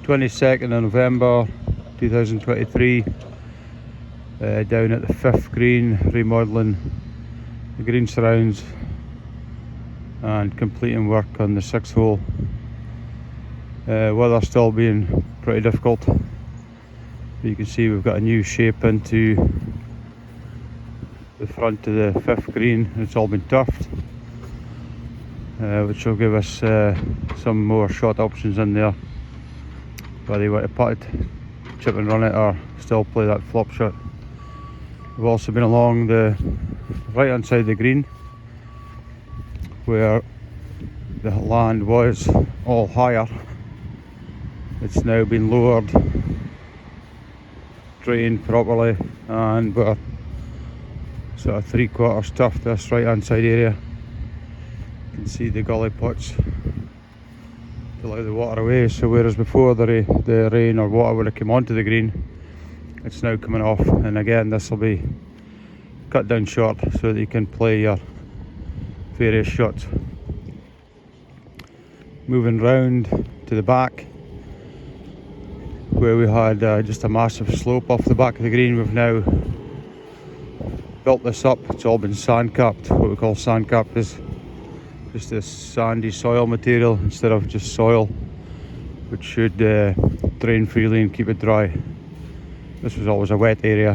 22nd of November 2023, down at the 5th green, remodelling the green surrounds and completing work on the 6th hole. Weather still being pretty difficult. You can see we've got a new shape into the front of the 5th green. It's all been turfed, which will give us some more shot options in there, whether you want to putt it, chip and run it, or still play that flop shot. We've also been along the right hand side of the green, where the land was all higher. It's now been lowered, drained properly, and we're sort of 3/4 stuffed this right hand side area. You can see the gully pots to allow the water away, so whereas before the rain or water would have come onto the green, it's now coming off. And again, this will be cut down short so that you can play your various shots. Moving round to the back, where we had just a massive slope off the back of the green, we've now built this up. It's all been sand capped. What we call sand capped is just this sandy soil material instead of just soil, which should drain freely and keep it dry. This was always a wet area.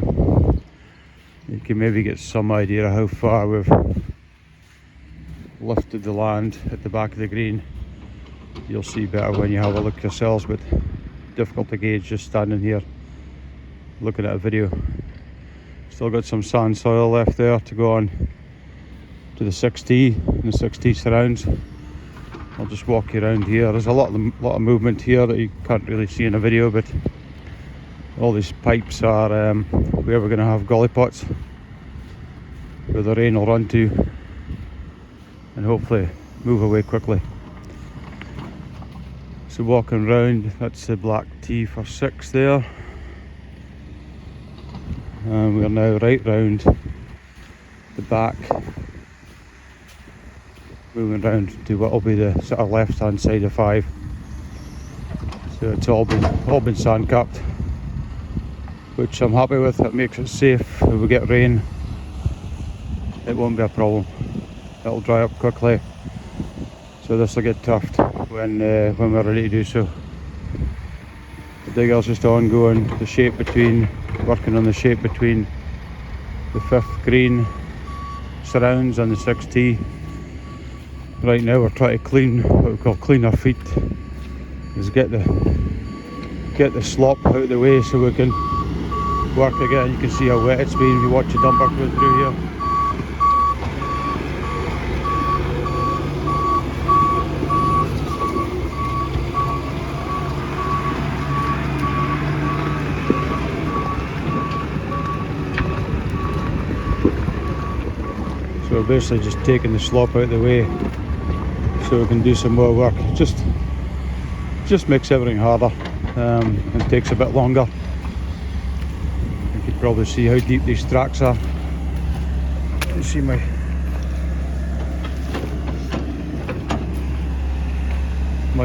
You can maybe get some idea of how far we've lifted the land at the back of the green. You'll see better when you have a look yourselves, but difficult to gauge just standing here looking at a video. Still got some sand soil left there to go on to the 6T and the 6T surrounds. I'll just walk you around here. There's a lot of movement here that you can't really see in a video, but all these pipes are where we're going to have gully pots where the rain will run to and hopefully move away quickly. So walking round, that's the black tee for 6 there, and we're now right round the back, moving round to what will be the sort of left hand side of 5. So it's all been sand capped, which I'm happy with. It makes it safe. If we get rain, it won't be a problem. It'll dry up quickly, so this will get turfed when we're ready to do so. The digger's just ongoing, working on the shape between the 5th green surrounds and the 6T. Right now we're trying to clean what we call clean our feet, is get the slop out of the way so we can work again. You can see how wet it's been if you watch the dumper go through here. So we're basically just taking the slop out of the way so we can do some more work. Just makes everything harder and takes a bit longer. You can probably see how deep these tracks are. You can see my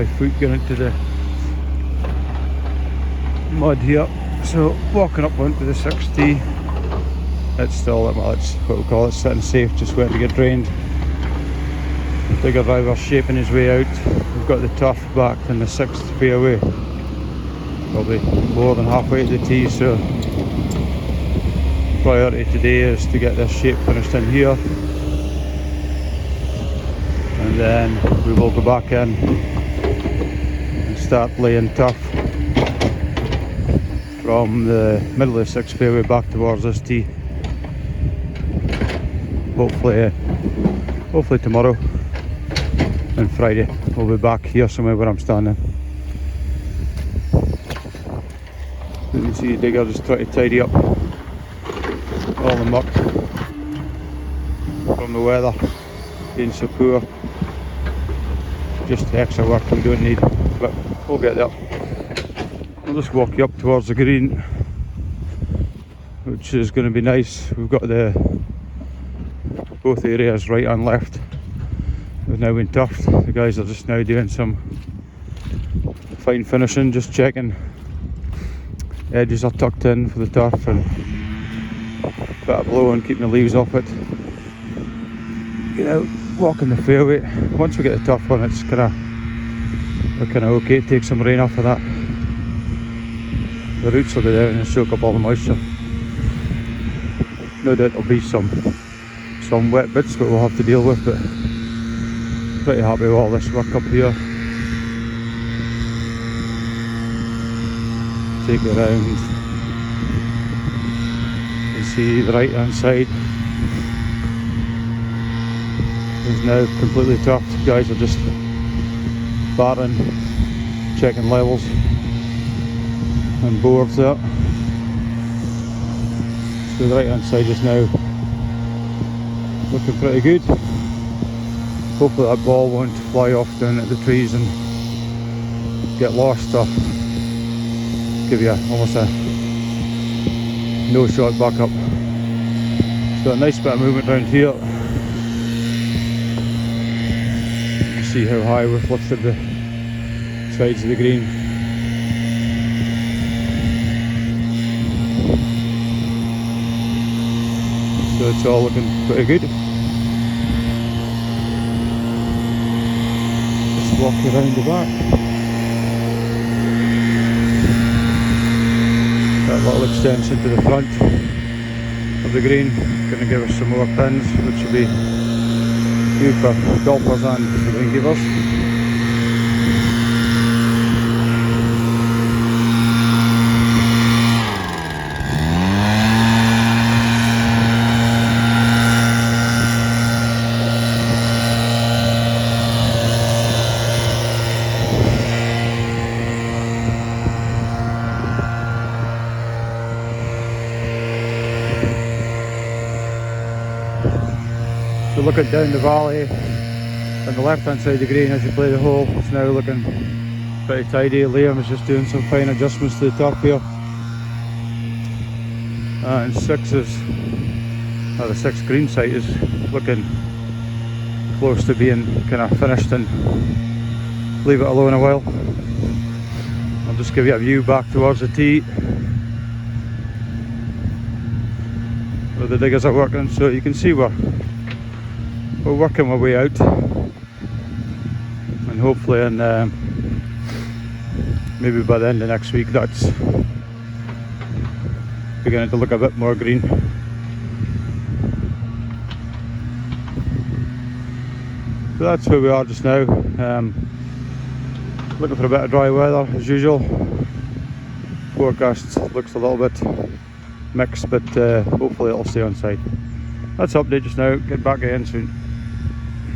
foot going into the mud here. So walking up onto the 6T, it's still, well, it's what we call it, sitting safe, just waiting to get drained. The digger driver's shaping his way out. We've got the turf back in the 6th fairway, probably more than halfway to the tee, so priority today is to get this shape finished in here, and then we will go back in and start laying turf from the middle of the 6th fairway back towards this tee. Hopefully tomorrow and Friday we'll be back here somewhere where I'm standing. You can see the digger just trying to tidy up all the muck from the weather being so poor. Just the extra work we don't need, but we'll get there. I'll just walk you up towards the green, which is going to be nice. We've got both areas, right and left, have now been turfed. The guys are just now doing some fine finishing, just checking edges are tucked in for the turf and a bit of blowing, keeping the leaves off it. You know, walking the fairway. Once we get the turf on, it's we're kind of okay to take some rain off of that. The roots will go down and soak up all the moisture. No doubt there'll be some wet bits that we'll have to deal with, but pretty happy with all this work up here. Take it around and see the right hand side is now completely turfed. Guys are just batting, checking levels and boards there. So the right hand side is now looking pretty good. Hopefully that ball won't fly off down at the trees and get lost or give you almost a no shot back up. So a nice bit of movement around here. You can see how high we've lifted the sides of the green. So it's all looking pretty good. Just walk around the back. That little extension to the front of the green, going to give us some more pins, which will be good for golfers and the greenkeepers. So looking down the valley on the left hand side of the green as you play the hole, it's now looking pretty tidy. Liam is just doing some fine adjustments to the top here. And the sixth green site is looking close to being kind of finished, and leave it alone a while. I'll just give you a view back towards the tee where the diggers are working, so you can see we're working our way out, and hopefully maybe by the end of next week that's beginning to look a bit more green. So that's where we are just now. Looking for a bit of dry weather as usual. Forecast looks a little bit mixed, but hopefully it'll stay on side. That's the update just now. Get back again soon.